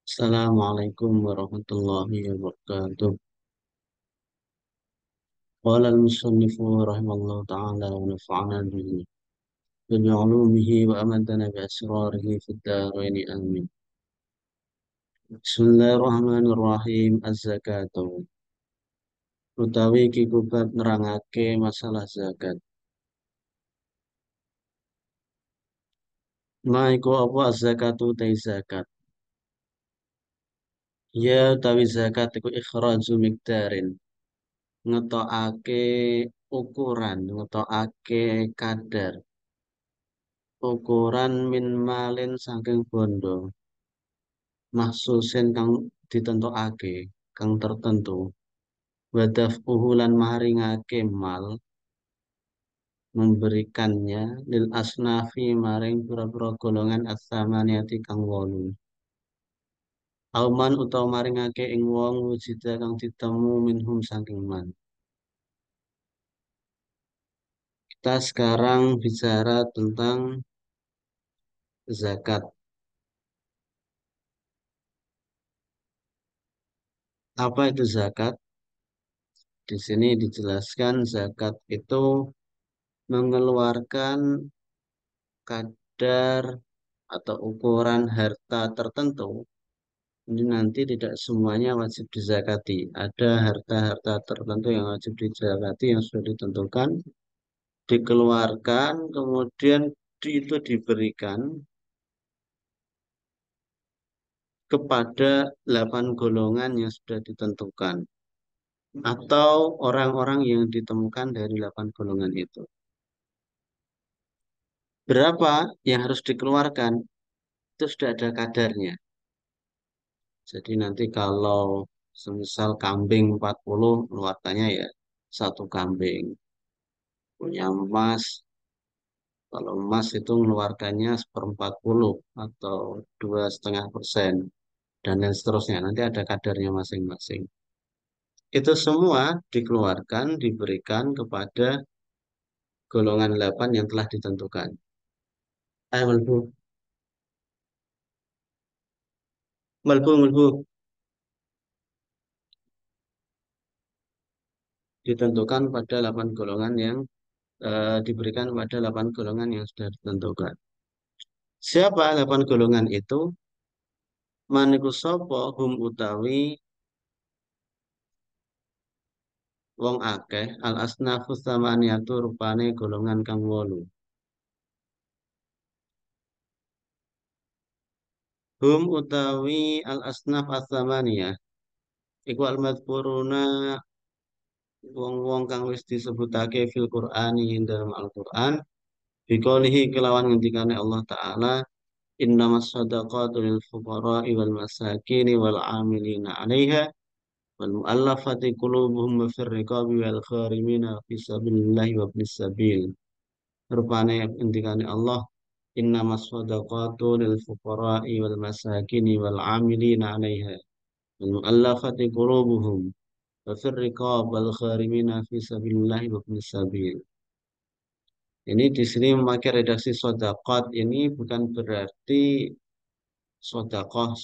Assalamualaikum warahmatullahi wabarakatuh. Qala al-musannifu rahimallahu ta'ala wa nafa'ana bihi wa bi'ulumihi wa amadana bi asrarihi fid dharain amin. Bismillahirrahmanirrahim. Az-zakatu. Utawi iki kubat nerangake masalah zakat. Ma iku apa az-zakatu ta zakat? Ya utawi zakat iku ikhraju miqdarin. Ngetokake ukuran, ngetokake kadar. Ukuran min malin saking bondo mahsusin kang ditentokake kang tertentu wadaf uhulan maringake mal memberikannya lil asnafi maring pura-pura golongan as-samaniyati kang wolu auman utawa maringake ing wong wujida kang ditemu minhum saking man. Kita sekarang bicara tentang zakat. Apa itu zakat? Di sini dijelaskan zakat itu mengeluarkan kadar atau ukuran harta tertentu. Ini nanti tidak semuanya wajib dizakati. Ada harta-harta tertentu yang wajib dizakati yang sudah ditentukan, dikeluarkan, kemudian itu diberikan kepada 8 golongan yang sudah ditentukan atau orang-orang yang ditemukan dari 8 golongan itu. Berapa yang harus dikeluarkan? Itu sudah ada kadarnya. Jadi nanti kalau semisal kambing 40 keluarkannya ya satu kambing. Punya emas, kalau emas itu mengeluarkannya 1/40 atau 2,5% dan lain seterusnya. Nanti ada kadarnya masing-masing. Itu semua dikeluarkan, diberikan kepada golongan 8 yang telah ditentukan. Ayo melbu, melbu. Ditentukan pada 8 golongan yang diberikan pada 8 golongan yang sudah ditentukan. Siapa 8 golongan itu? Maniku sapa hum utawi wong akeh al asnafu tsamaniyatu rupane golongan kang 8. Hum utawi al asnaf as-samaniyah iku al madhkuruna wong-wong kang wis disebutake fil Qur'ani dalam Al-Qur'an biqaulihi kelawan ngendikane Allah taala innamas shadaqatu lil fuqara'i wal masakini wal 'amilina 'alaiha wal mu'allafati qulubuhum wa fir riqabi wal gharimina fi sabilillahi wa ibnis sabil. Rupane ngendikane Allah innamas shadaqatu lil fuqara'i wal masakini wal 'amilina 'alaiha wal mu'allafati qulubuhum wa fir riqab wal gharimina fi sabilillahi wa ibnis sabil. Ini di sini memakai redaksi sodakot ini bukan berarti sodakoh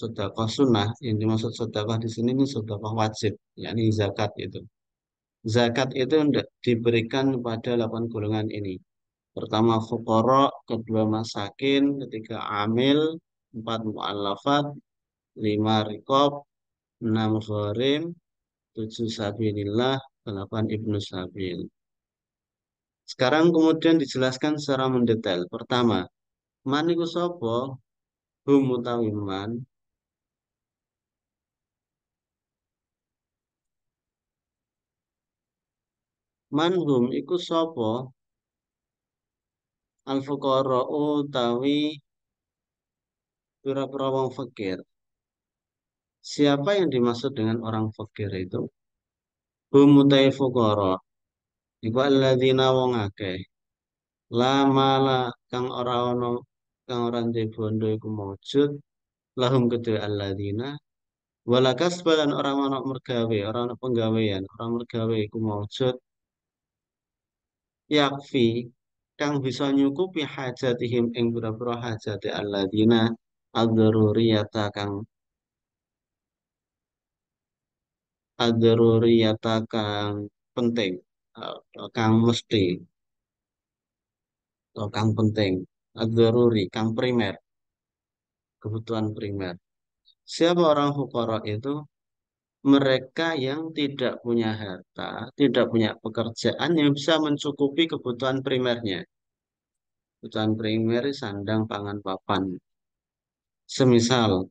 sunnah. Yang dimaksud sodakoh di sini ini sodakoh wajib, yakni zakat itu. Zakat itu hendak diberikan pada 8 golongan ini. Pertama fuqara, kedua masakin, ketiga amil, 4 mu'allafat, 5 rikob, 6 gharim, 7 sabilillah, 8 ibnu sabil. Sekarang kemudian dijelaskan secara mendetail. Pertama, man iku sapa? Hum utawi man. Man hum iku sapa? Al fuqara utawi pira-pira wong fakir. Siapa yang dimaksud dengan orang fakir itu? Hum utawi fuqara. Iku alladzina wong akeh. La mala kang ora ndek bondo iku maujud lahum kedue alladzina wala kasbalan orang ana mergawe, orang ana penggawean, orang mergawe iku maujud yakfi kang bisa nyukupi hajatihim ing pira-pira hajate alladzina ad-daruriyata kang Ad-daruriyata kang penting, kang mesti, atau kang penting. Ad-daruri, kang primer, kebutuhan primer. Siapa orang fukara itu? Mereka yang tidak punya harta, tidak punya pekerjaan yang bisa mencukupi kebutuhan primernya. Kebutuhan primer, sandang, pangan, papan. Semisal,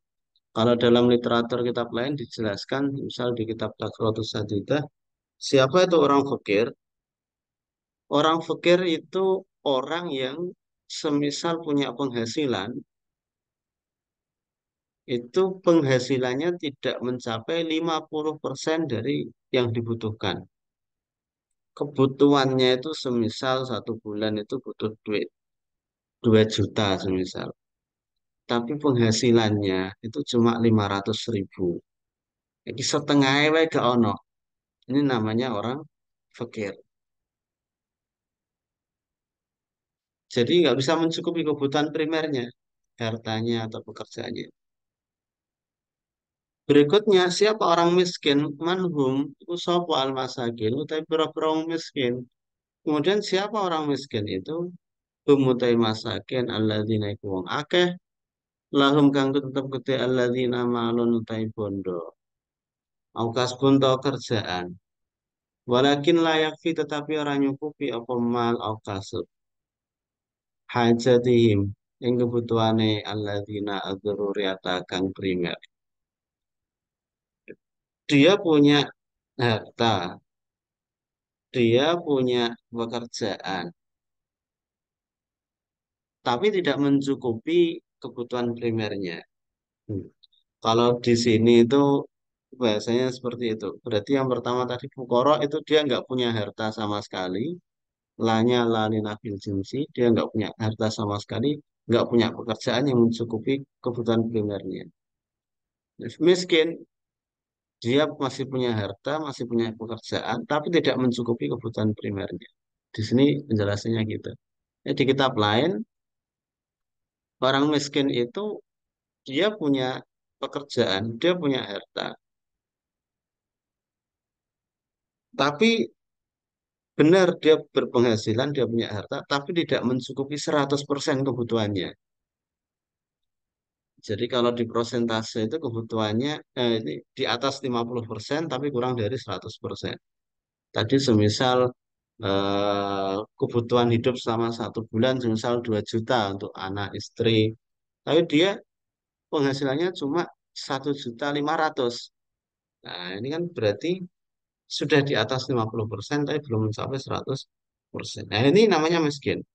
kalau dalam literatur kitab lain dijelaskan, misal di kitab Takratus Sadidah, siapa itu orang fakir? Orang fakir itu orang yang semisal punya penghasilan, itu penghasilannya tidak mencapai 50% dari yang dibutuhkan. Kebutuhannya itu semisal satu bulan itu butuh duit 2 juta semisal. Tapi penghasilannya itu cuma 500.000. Jadi setengahnya wae gak ono. Ini namanya orang fakir. Jadi nggak bisa mencukupi kebutuhan primernya, hartanya atau pekerjaannya. Berikutnya, siapa orang miskin? Manhum, itu sopo al-masakin, utai pira-pira wong miskin. Kemudian siapa orang miskin itu? Humutai masakin alladzina iku wong akeh, lahum kang tetep gede alladzina malun utai bondo. Aukas pun tau kerjaan. Walakin layak fi tetapi orang nyukupi apa mal au kasub. Hajatihim, yang kebutuhane alladzina adzururiata kang primer. Dia punya harta, dia punya pekerjaan, tapi tidak mencukupi kebutuhan primernya. Hmm. Kalau di sini itu bahasanya seperti itu. Berarti yang pertama tadi fukoro itu dia nggak punya harta sama sekali. Lanya lalina fil jinsi, dia nggak punya harta sama sekali, nggak punya pekerjaan yang mencukupi kebutuhan primernya. Miskin, dia masih punya harta, masih punya pekerjaan, tapi tidak mencukupi kebutuhan primernya. Di sini penjelasannya gitu. Di kitab lain, orang miskin itu dia punya pekerjaan, dia punya harta, tapi benar dia berpenghasilan, dia punya harta, tapi tidak mencukupi 100% kebutuhannya. Jadi kalau di prosentase itu kebutuhannya ini di atas 50% tapi kurang dari 100%. Tadi semisal kebutuhan hidup selama 1 bulan semisal 2 juta untuk anak istri. Tapi dia penghasilannya cuma 1.500.000. Nah, ini kan berarti sudah di atas 50% tapi belum mencapai 100%. Nah, ini namanya miskin,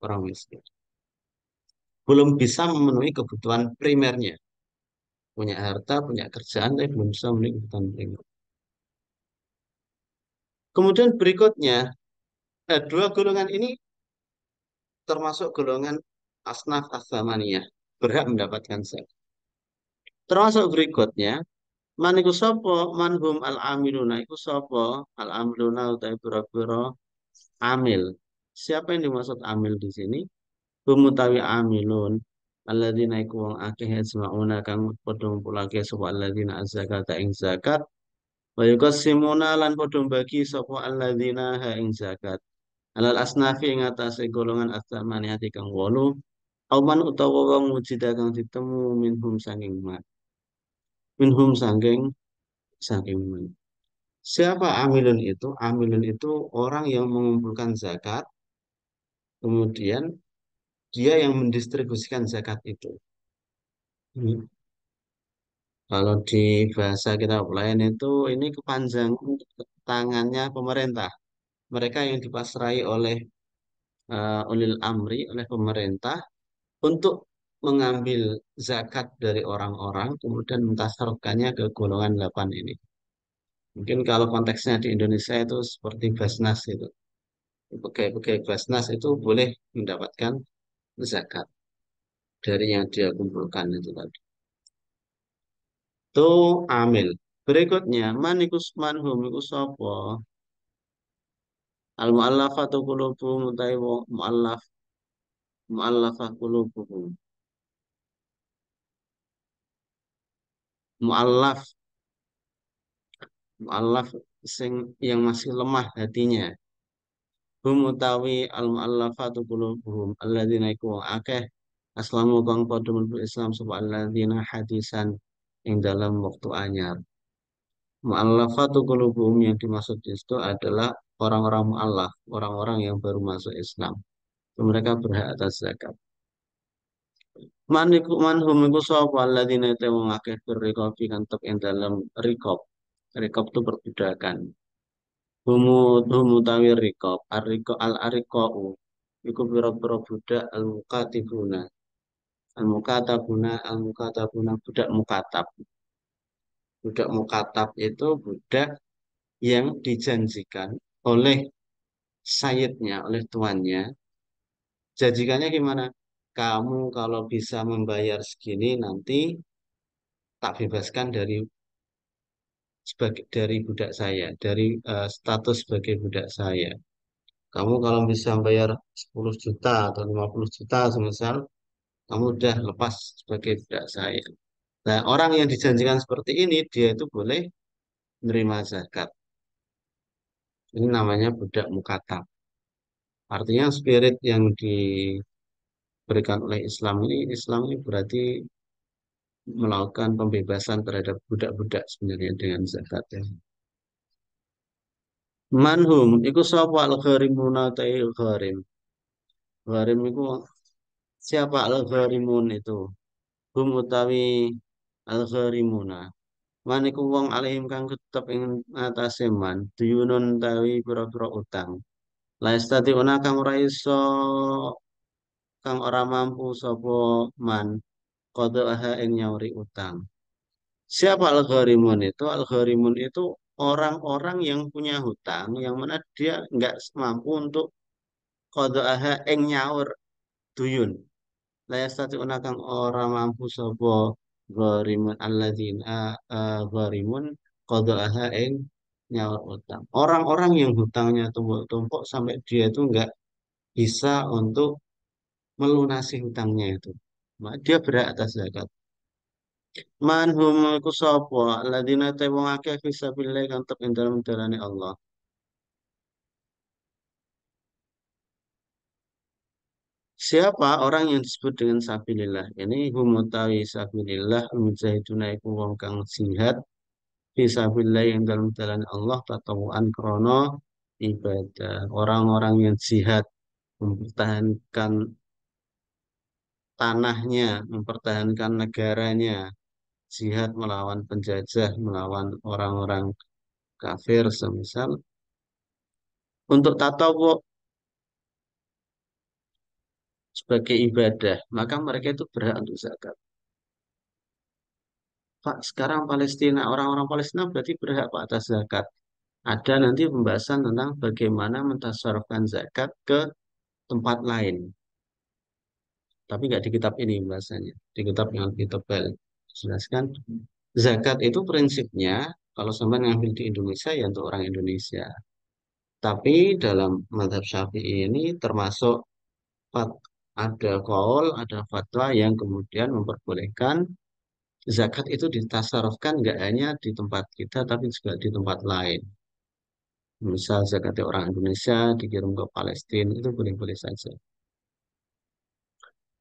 orang miskin. Belum bisa memenuhi kebutuhan primernya. Punya harta, punya kerjaan, tapi belum bisa memenuhi kebutuhan primer. Kemudian berikutnya, dua golongan ini termasuk golongan asnaf as-samaniyah, berhak mendapatkan zakat. Termasuk berikutnya, man iku sapa manhum al-amiluna iku sapa al-amiluna utai pira-pira amil. Siapa yang dimaksud amil di sini? Bumutawi amilun alladzina iku wong akeh yasmauna kang padha ngumpulake sapa alladzina az-zakata ing zakat wa yuqassimuna lan padha bagi sapa alladzina ha ing zakat alal asnafi ing atase golongan as-samaniyati kang 8 auman utawa wong mujida kang ditemu minhum sangking man. Siapa amilun itu? Amilun itu orang yang mengumpulkan zakat, kemudian dia yang mendistribusikan zakat itu. Hmm. Kalau di bahasa kita lain itu ini kepanjangan tangannya pemerintah. Mereka yang dipasrai oleh ulil amri, oleh pemerintah untuk mengambil zakat dari orang-orang, kemudian mentasarufkannya ke golongan 8 ini. Mungkin kalau konteksnya di Indonesia itu seperti Basnas itu. Pegawai-pegawai Basnas itu boleh mendapatkan zakat dari yang dia kumpulkan itu tadi. Itu amil. Berikutnya, manikus manhum iku sapa? Al mu'allafatu qulubuhum utai mu'allafah qulubuhum. Mu'allaf mu'allaf sing yang masih lemah hatinya. Hum utawi al mu'allafatu qulubuhum alladzina iku wong akeh aslamu kang padha mlebu Islam sapa alladzina hadisan ing dalam waktu anyar. Mu'allafatu qulubuhum yang dimaksud itu adalah orang-orang mu'allaf, orang-orang yang baru masuk Islam. Mereka berhak atas zakat. Maniku manhum iku sapa alladzina te wong akeh berrikobi kantep ing dalam rikob. Rikob itu perbudakan. Humu tawi rikob. Ariko al arikau. Iku pira-pira budak al mukatibuna. Al mukatabuna al mukatabuna budak mukatab. Budak mukatab itu budak yang dijanjikan oleh sayyidnya, oleh tuannya. Janjikannya gimana? Kamu kalau bisa membayar segini nanti tak bebaskan dari budak saya, dari status sebagai budak saya. Kamu kalau bisa bayar 10 juta atau 50 juta semisal, kamu udah lepas sebagai budak saya. Nah, orang yang dijanjikan seperti ini, dia itu boleh menerima zakat. Ini namanya budak mukatab. Artinya spirit yang diberikan oleh Islam ini berarti melakukan pembebasan terhadap budak-budak sebenarnya dengan zakat ya. Manhum, iku sapa al-gharimuna ta'i gharim. Gharim itu siapa al-gharimun itu? Hum utawi al-gharimuna. Man iku wong alaihim kang tetep ing atase man. Duyunun utawi pira-pira utang. La istati una kang ora mampu sapa man. Qadaaha ing nyauri utang. Siapa al-gharimun itu? Al-gharimun itu orang-orang yang punya hutang yang mana dia nggak mampu untuk qadaaha ing nyaur duyun. Layastati unakang ora mampu sapa gharimun alladzina gharimun qadaaha ing nyaur utang. Orang-orang yang hutangnya tumpuk-tumpuk sampai dia itu nggak bisa untuk melunasi hutangnya itu. Dia berhak atas zakat. Manhum iku sapa alladzina te wong akeh fisabilillah kang tep ing dalem dalane Allah. Siapa orang yang disebut dengan sabilillah? Ini humutawi sabilillah mujahiduna iku wong kang jihad fisabilillah yang dalam jalan Allah tatawuan krono ibadah. Orang-orang yang jihad mempertahankan tanahnya, mempertahankan negaranya, jihad melawan penjajah, melawan orang-orang kafir semisal untuk tatawu sebagai ibadah, maka mereka itu berhak untuk zakat. Pak, sekarang Palestina, orang-orang Palestina berarti berhak Pak atas zakat. Ada nanti pembahasan tentang bagaimana mentasarufkan zakat ke tempat lain. Tapi nggak di kitab ini bahasanya. Di kitab yang lebih tebal. Jelaskan, zakat itu prinsipnya, kalau sampai ngambil di Indonesia, ya untuk orang Indonesia. Tapi dalam mazhab Syafi'i ini termasuk fat- ada kaul, ada fatwa yang kemudian memperbolehkan zakat itu ditasarufkan nggak hanya di tempat kita, tapi juga di tempat lain. Misal zakatnya orang Indonesia dikirim ke Palestina, itu boleh-boleh saja.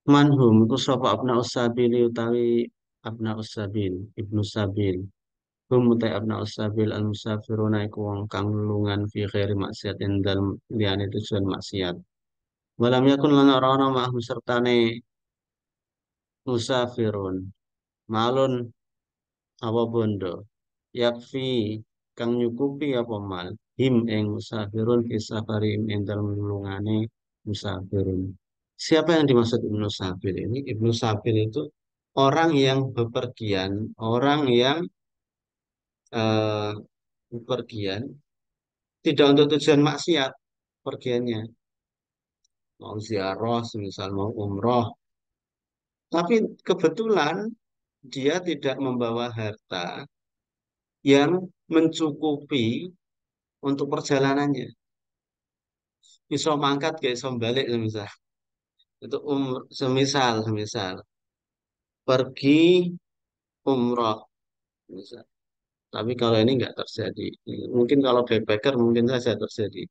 Manhum itu sapa abna usabil utawi abna usabil ibnu sabil hum utai abna usabil al musafiruna iku wong kang lungan fi khairi maksiat ing dalem liyane tujuan maksiat walam yakun lan ora ana ma'hum sertane musafirun malun apa bondo yakfi kang nyukupi apa mal him ing musafirun fi safarim ing dalem lungane musafirun. Siapa yang dimaksud Ibnu Sabil ini? Ibnu Sabil itu orang yang bepergian, orang yang eh, bepergian tidak untuk tujuan maksiat pergiannya, mau ziarah, semisal mau umroh, tapi kebetulan dia tidak membawa harta yang mencukupi untuk perjalanannya. Bisa mangkat, gak bisa balik, semisal itu semisal pergi umroh, misal. Tapi kalau ini nggak terjadi. Mungkin kalau backpacker mungkin saja terjadi.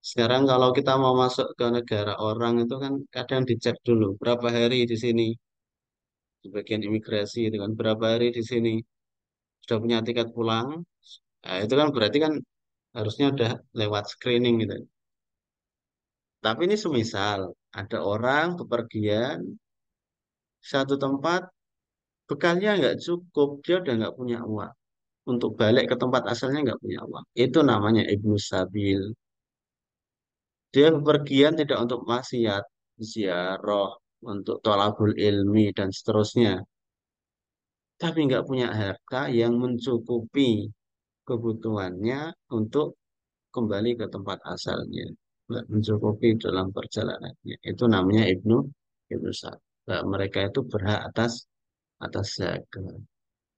Sekarang kalau kita mau masuk ke negara orang itu kan kadang dicek dulu berapa hari di sini di bagian imigrasi itu kan berapa hari di sini sudah punya tiket pulang. Nah, itu kan berarti kan harusnya udah lewat screening gitu. Tapi ini semisal ada orang bepergian satu tempat bekalnya nggak cukup, dia udah nggak punya uang untuk balik ke tempat asalnya nggak punya uang. Itu namanya Ibnu Sabil. Dia bepergian tidak untuk maksiat, ziarah, untuk thalabul ilmi dan seterusnya. Tapi nggak punya harta yang mencukupi kebutuhannya untuk kembali ke tempat asalnya. Nggak mencukupi dalam perjalanannya. Itu namanya Ibnu Sa'd. Nah, mereka itu berhak atas atas zakat.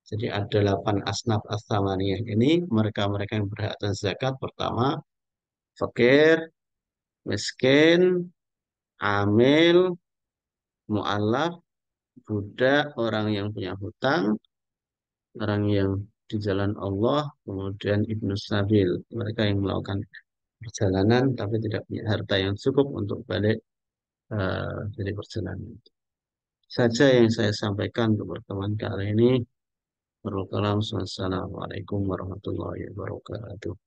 Jadi ada 8 asnaf as-samaniyah ini mereka-mereka yang berhak atas zakat. Pertama, fakir, miskin, amil, mu'alaf, budak, orang yang punya hutang, orang yang di jalan Allah, kemudian Ibnu Sabil, mereka yang melakukan perjalanan tapi tidak punya harta yang cukup untuk balik dari perjalanan. Saja yang saya sampaikan untuk pertemuan kali ini. Wassalamualaikum warahmatullahi wabarakatuh.